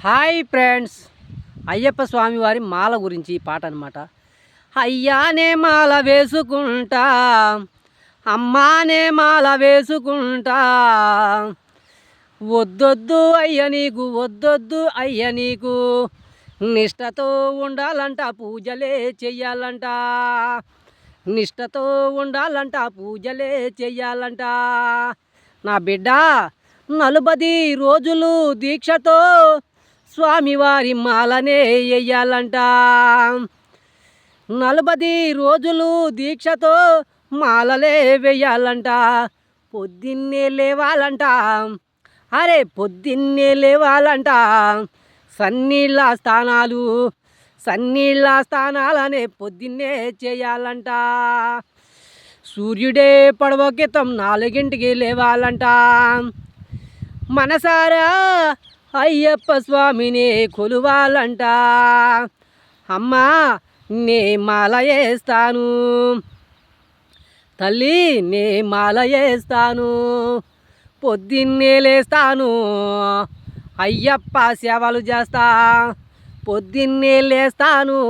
Hi friends, Ayyappa స్వామి వారి మాల గురించి పాట అనమాట. అయ్యానే మాల వేసుకుంటా, అమ్మానే మాల వేసుకుంటా, వద్దొద్దు అయ్య నీకు, వద్దొద్దు అయ్య నీకు, నిష్టతో ఉండాలంట, పూజలే చెయ్యాలంట, నిష్టతో ఉండాలంట, పూజలే చెయ్యాలంట. నా బిడ్డ 40 రోజులు దీక్షతో స్వామివారి మాలనే వెయ్యాలంట. 40 రోజులు దీక్షతో మాలలే వెయ్యాలంట. పొద్దున్నే లేవాలంట, అరే పొద్దున్నే లేవాలంట. సన్నీళ్ళ స్థానాలనే పొద్దున్నే చేయాలంట. సూర్యుడే పడవ క్రితం 4ంటికి లేవాలంట. మనసారా అయ్యప్ప స్వామిని కొలువాలంట. అమ్మా నే మాల వేస్తాను తల్లి, నే మాల వేస్తాను, పొద్దున్నే లేస్తాను, అయ్యప్ప సేవలు చేస్తా. పొద్దున్నే లేస్తాను,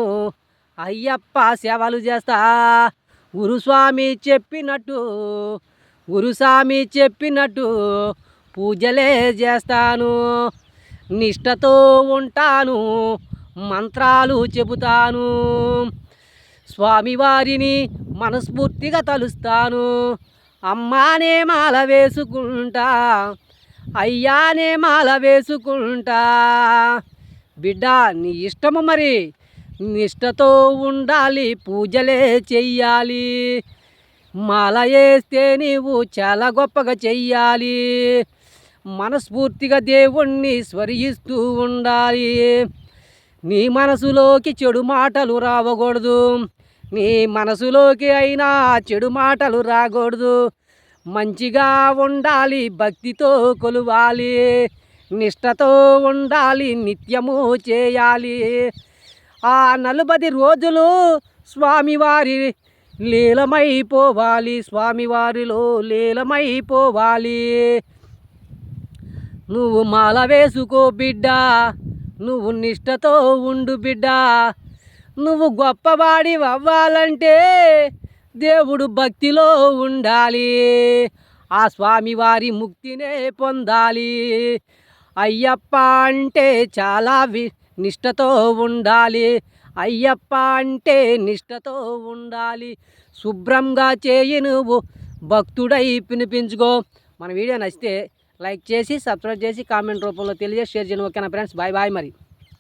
అయ్యప్ప సేవలు చేస్తా. గురుస్వామి చెప్పినట్టు పూజలే చేస్తాను. నిష్టతో ఉంటాను, మంత్రాలు చెబుతాను. స్వామివారిని మనస్ఫూర్తిగా తలుస్తాను. అమ్మానే మాల వేసుకుంటా, అయ్యానే మాల వేసుకుంటా. బిడ్డ నీ ఇష్టము, మరి నిష్టతో ఉండాలి, పూజలే చెయ్యాలి. మాల వేస్తే నీవు చాలా గొప్పగా చెయ్యాలి. మనస్ఫూర్తిగా దేవుణ్ణి స్మరిస్తూ ఉండాలి. నీ మనసులోకి చెడు మాటలు రావకూడదు, నీ మనసులోకి అయినా చెడు మాటలు రాకూడదు. మంచిగా ఉండాలి, భక్తితో కొలువాలి, నిష్టతో ఉండాలి, నిత్యము చేయాలి. ఆ 40 రోజులు స్వామివారి లీలమైపోవాలి, స్వామివారిలో లీలమైపోవాలి. నువ్వు మాల వేసుకో బిడ్డ, నువ్వు నిష్టతో ఉండు బిడ్డ. నువ్వు గొప్పవాడి అవ్వాలంటే దేవుడు భక్తిలో ఉండాలి, ఆ స్వామివారి ముక్తినే పొందాలి. అయ్యప్ప అంటే చాలా నిష్టతో ఉండాలి, అయ్యప్ప అంటే నిష్టతో ఉండాలి. శుభ్రంగా చేయి, నువ్వు భక్తుడై వినిపించుకో. మన వీడియో నచ్చితే లైక్ చేసి, సబ్స్క్రైబ్ చేసి, కామెంట్ రూపంలో తెలియజేసి షేర్ చేయండి. ఓకేనా ఫ్రెండ్స్, బాయ్ బాయ్ మరి.